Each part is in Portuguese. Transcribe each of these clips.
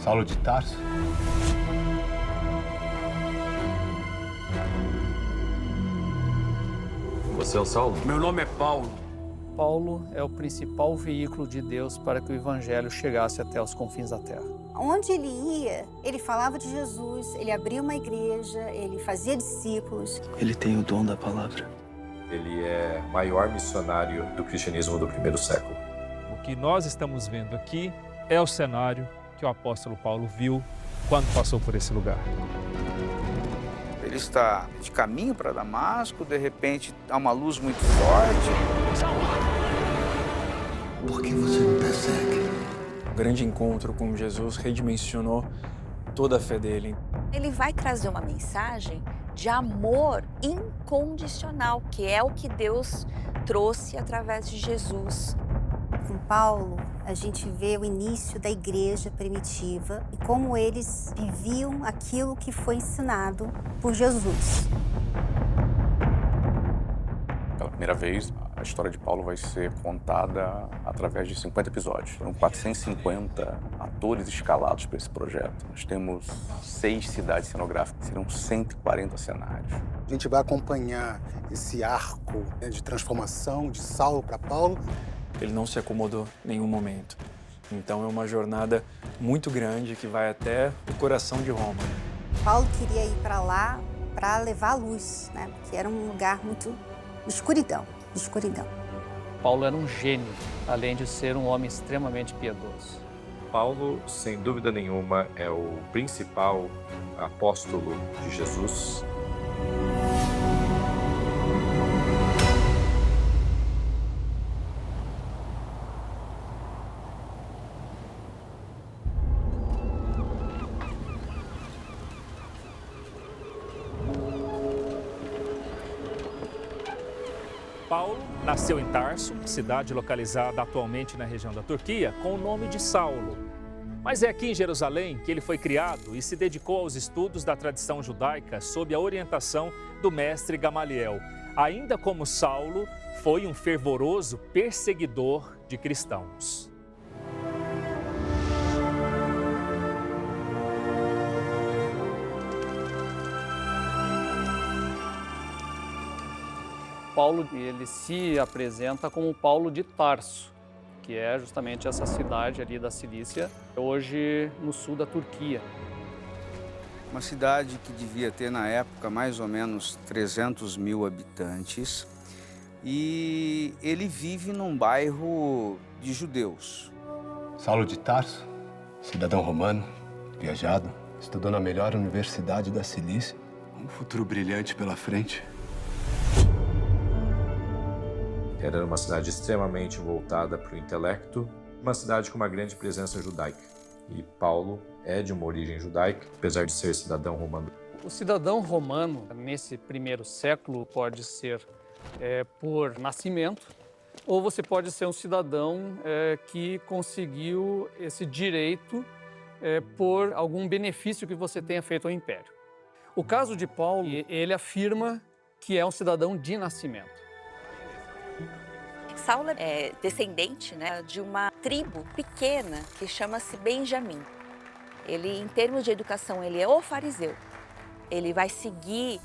Saulo de Tarso? Você é o Saulo? Meu nome é Paulo. Paulo é o principal veículo de Deus para que o evangelho chegasse até os confins da terra. Onde ele ia, ele falava de Jesus, ele abria uma igreja, ele fazia discípulos. Ele tem o dom da palavra. Ele é o maior missionário do cristianismo do primeiro século. O que nós estamos vendo aqui é o cenário que o apóstolo Paulo viu quando passou por esse lugar. Ele está de caminho para Damasco, de repente há uma luz muito forte. Por que você me persegue? O grande encontro com Jesus redimensionou toda a fé dele. Ele vai trazer uma mensagem de amor incondicional, que é o que Deus trouxe através de Jesus. Com Paulo, a gente vê o início da igreja primitiva e como eles viviam aquilo que foi ensinado por Jesus. Pela primeira vez, a história de Paulo vai ser contada através de 50 episódios. Foram 450 atores escalados para esse projeto. Nós temos 6 cidades cenográficas, serão 140 cenários. A gente vai acompanhar esse arco de transformação de Saulo para Paulo. Ele não se acomodou em nenhum momento. Então é uma jornada muito grande que vai até o coração de Roma. Paulo queria ir para lá para levar a luz, né? Porque era um lugar muito escuridão. Paulo era um gênio, além de ser um homem extremamente piedoso. Paulo, sem dúvida nenhuma, é o principal apóstolo de Jesus. Paulo nasceu em Tarso, cidade localizada atualmente na região da Turquia, com o nome de Saulo. Mas é aqui em Jerusalém que ele foi criado e se dedicou aos estudos da tradição judaica sob a orientação do mestre Gamaliel. Ainda como Saulo, foi um fervoroso perseguidor de cristãos. Paulo, ele se apresenta como Paulo de Tarso, que é justamente essa cidade ali da Cilícia, hoje no sul da Turquia. Uma cidade que devia ter, na época, mais ou menos 300 mil habitantes. E ele vive num bairro de judeus. Saulo de Tarso, cidadão romano, viajado, estudou na melhor universidade da Cilícia. Um futuro brilhante pela frente. Era uma cidade extremamente voltada para o intelecto, uma cidade com uma grande presença judaica. E Paulo é de uma origem judaica, apesar de ser cidadão romano. O cidadão romano, nesse primeiro século, pode ser por nascimento, ou você pode ser um cidadão que conseguiu esse direito por algum benefício que você tenha feito ao império. O caso de Paulo, ele afirma que é um cidadão de nascimento. Saulo é descendente, né, de uma tribo pequena que chama-se Benjamim. Ele, em termos de educação, ele é o fariseu. Ele vai seguir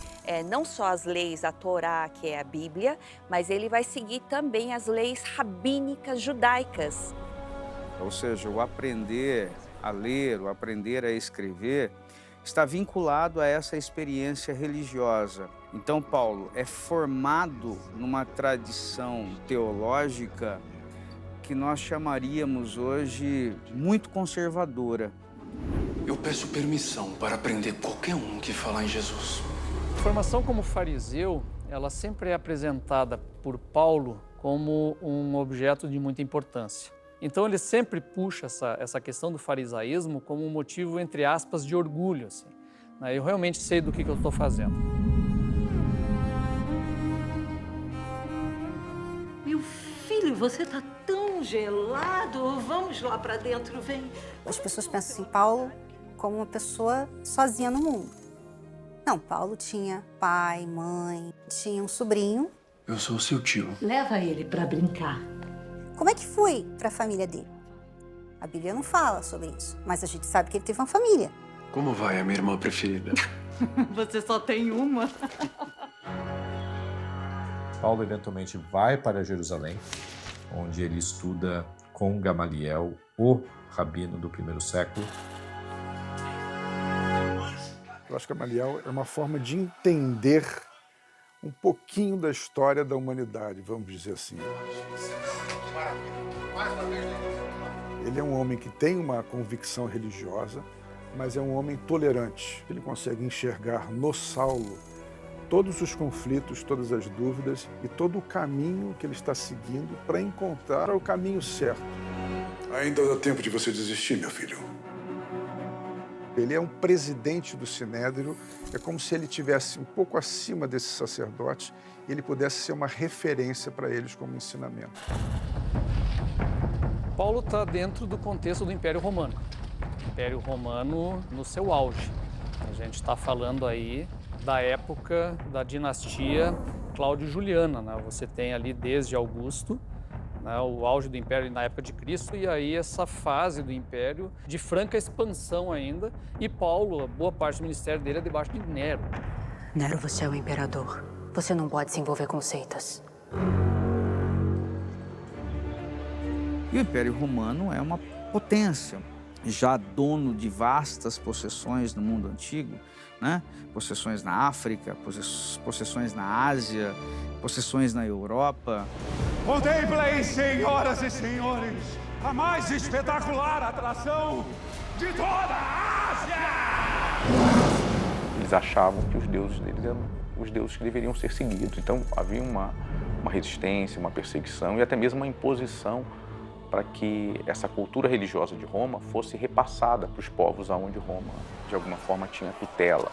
não só as leis, a Torá, que é a Bíblia, mas ele vai seguir também as leis rabínicas judaicas. Ou seja, o aprender a ler, o aprender a escrever, está vinculado a essa experiência religiosa. Então, Paulo é formado numa tradição teológica que nós chamaríamos hoje muito conservadora. Eu peço permissão para prender qualquer um que falar em Jesus. A formação como fariseu, ela sempre é apresentada por Paulo como um objeto de muita importância. Então ele sempre puxa essa questão do farisaísmo como um motivo, entre aspas, de orgulho. Assim, né? Eu realmente sei do que eu estou fazendo. Meu filho, você tá tão gelado. Vamos lá para dentro, vem. As pessoas pensam em Paulo como uma pessoa sozinha no mundo. Não, Paulo tinha pai, mãe, tinha um sobrinho. Eu sou o seu tio. Leva ele para brincar. Como é que foi para a família dele? A Bíblia não fala sobre isso, mas a gente sabe que ele teve uma família. Como vai a minha irmã preferida? Você só tem uma. Paulo eventualmente vai para Jerusalém, onde ele estuda com Gamaliel, o rabino do primeiro século. Eu acho que Gamaliel é uma forma de entender um pouquinho da história da humanidade, vamos dizer assim. Ele é um homem que tem uma convicção religiosa, mas é um homem tolerante. Ele consegue enxergar no Saulo todos os conflitos, todas as dúvidas e todo o caminho que ele está seguindo para encontrar o caminho certo. Ainda dá tempo de você desistir, meu filho. Ele é um presidente do Sinédrio, é como se ele estivesse um pouco acima desses sacerdotes e ele pudesse ser uma referência para eles como ensinamento. Paulo está dentro do contexto do Império Romano. Império Romano no seu auge. A gente está falando aí da época da dinastia Cláudio-Juliana, né? Você tem ali desde Augusto, né, o auge do Império na época de Cristo, e aí essa fase do Império de franca expansão ainda. E Paulo, boa parte do ministério dele é debaixo de Nero. Nero, você é o imperador. Você não pode se envolver com seitas. E o Império Romano é uma potência, já dono de vastas possessões no mundo antigo, né? Possessões na África, possessões na Ásia, possessões na Europa. Contemplem, senhoras e senhores, a mais espetacular atração de toda a Ásia! Eles achavam que os deuses deles eram os deuses que deveriam ser seguidos. Então havia uma resistência, uma perseguição e até mesmo uma imposição para que essa cultura religiosa de Roma fosse repassada para os povos aonde Roma, de alguma forma, tinha tutela.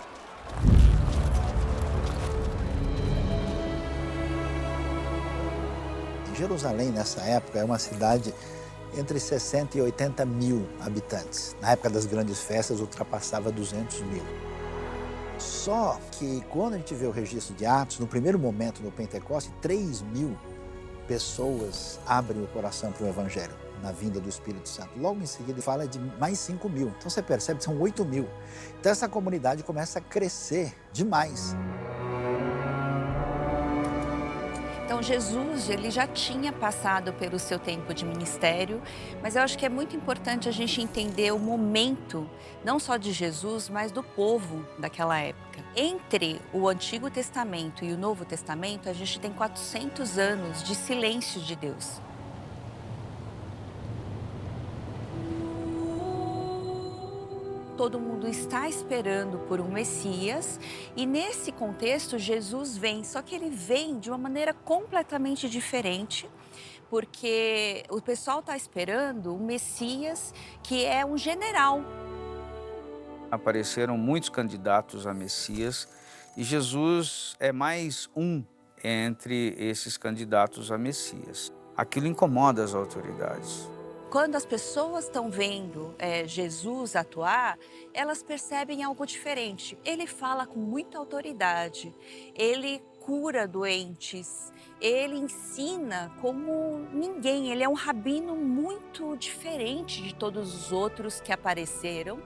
Jerusalém, nessa época, é uma cidade entre 60 e 80 mil habitantes. Na época das grandes festas, ultrapassava 200 mil. Só que, quando a gente vê o registro de Atos, no primeiro momento do Pentecostes, 3 mil pessoas abrem o coração para o Evangelho, na vinda do Espírito Santo. Logo em seguida, fala de mais 5 mil. Então, você percebe que são 8 mil. Então, essa comunidade começa a crescer demais. Então, Jesus, ele já tinha passado pelo seu tempo de ministério, mas eu acho que é muito importante a gente entender o momento, não só de Jesus, mas do povo daquela época. Entre o Antigo Testamento e o Novo Testamento, a gente tem 400 anos de silêncio de Deus. Todo mundo está esperando por um Messias e nesse contexto Jesus vem, só que ele vem de uma maneira completamente diferente, porque o pessoal está esperando um Messias que é um general. Apareceram muitos candidatos a Messias e Jesus é mais um entre esses candidatos a Messias. Aquilo incomoda as autoridades. Quando as pessoas estão vendo Jesus atuar, elas percebem algo diferente. Ele fala com muita autoridade, ele cura doentes, ele ensina como ninguém. Ele é um rabino muito diferente de todos os outros que apareceram.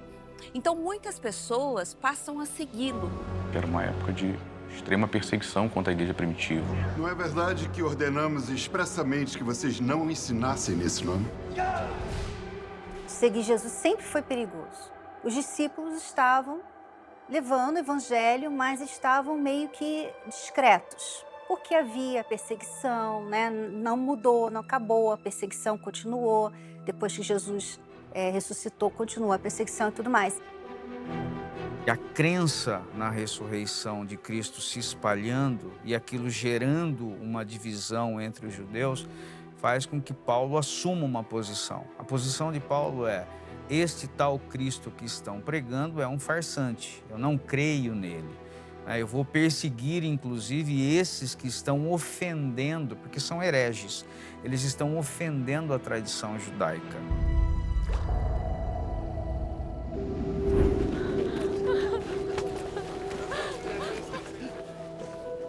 Então, muitas pessoas passam a segui-lo. Era uma época de extrema perseguição contra a igreja primitiva. Não é verdade que ordenamos expressamente que vocês não ensinassem nesse nome? Seguir Jesus sempre foi perigoso. Os discípulos estavam levando o evangelho, mas estavam meio que discretos. Porque havia perseguição, né? Não mudou, não acabou, a perseguição continuou. Depois que Jesus ressuscitou, continua a perseguição e tudo mais. E a crença na ressurreição de Cristo se espalhando e aquilo gerando uma divisão entre os judeus faz com que Paulo assuma uma posição. A posição de Paulo é: este tal Cristo que estão pregando é um farsante, eu não creio nele. Eu vou perseguir, inclusive, esses que estão ofendendo, porque são hereges, eles estão ofendendo a tradição judaica.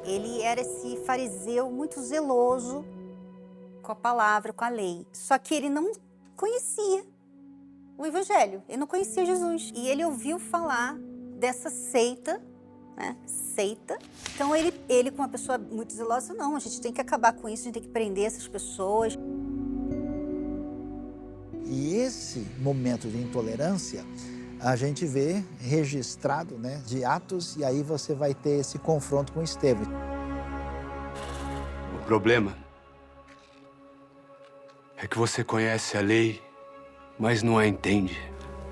Ele era esse fariseu muito zeloso com a palavra, com a lei. Só que ele não conhecia o evangelho, ele não conhecia Jesus. E ele ouviu falar dessa seita, né? Seita. Então ele com uma pessoa muito zelosa, não, a gente tem que acabar com isso, a gente tem que prender essas pessoas. E esse momento de intolerância a gente vê registrado, né, de Atos, e aí você vai ter esse confronto com Estevão. O problema é que você conhece a lei, mas não a entende.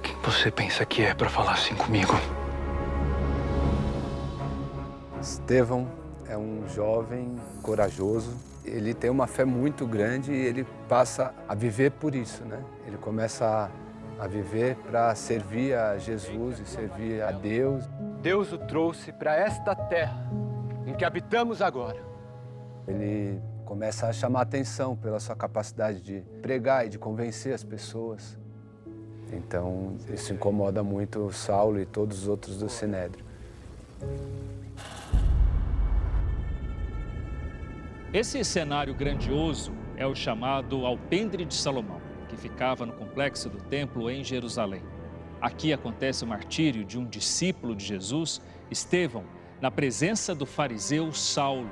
Quem você pensa que é para falar assim comigo? Estevão é um jovem corajoso. Ele tem uma fé muito grande e ele passa a viver por isso, né? Ele começa a viver para servir a Jesus e servir a Deus. Deus o trouxe para esta terra em que habitamos agora. Ele começa a chamar atenção pela sua capacidade de pregar e de convencer as pessoas. Então, isso incomoda muito Saulo e todos os outros do Sinédrio. Esse cenário grandioso é o chamado Alpendre de Salomão, que ficava no complexo do templo em Jerusalém. Aqui acontece o martírio de um discípulo de Jesus, Estevão, na presença do fariseu Saulo.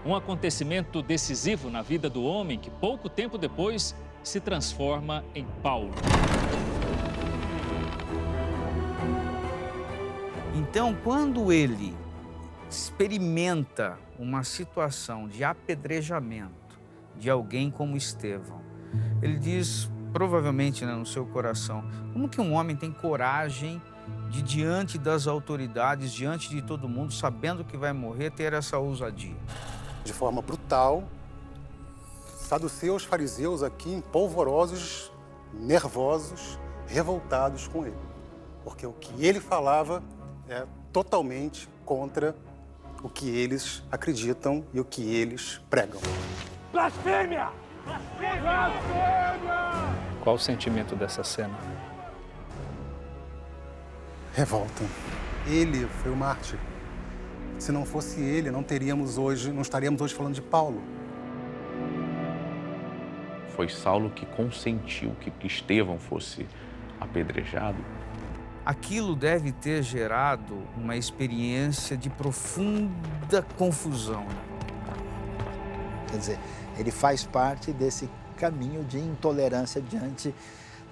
Um acontecimento decisivo na vida do homem que pouco tempo depois se transforma em Paulo. Então, quando ele experimenta uma situação de apedrejamento de alguém como Estevão, ele diz, provavelmente, né, no seu coração, como que um homem tem coragem de, diante das autoridades, diante de todo mundo, sabendo que vai morrer, ter essa ousadia? De forma brutal, saduceus, fariseus aqui, polvorosos, nervosos, revoltados com ele. Porque o que ele falava é totalmente contra o que eles acreditam e o que eles pregam. Blasfêmia! Blasfêmia! Qual o sentimento dessa cena? Revolta. Ele foi o mártir. Se não fosse ele, não estaríamos hoje falando de Paulo. Foi Saulo que consentiu que Estevão fosse apedrejado. Aquilo deve ter gerado uma experiência de profunda confusão. Quer dizer, ele faz parte desse caminho de intolerância diante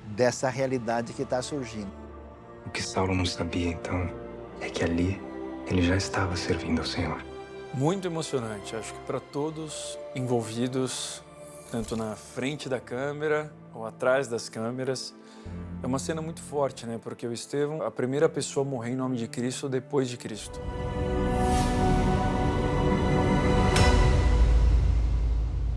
dessa realidade que está surgindo. O que Saulo não sabia, então, é que ali ele já estava servindo ao Senhor. Muito emocionante, acho que para todos envolvidos, tanto na frente da câmera ou atrás das câmeras. É uma cena muito forte, né? Porque o Estevão, a primeira pessoa a morrer em nome de Cristo depois de Cristo.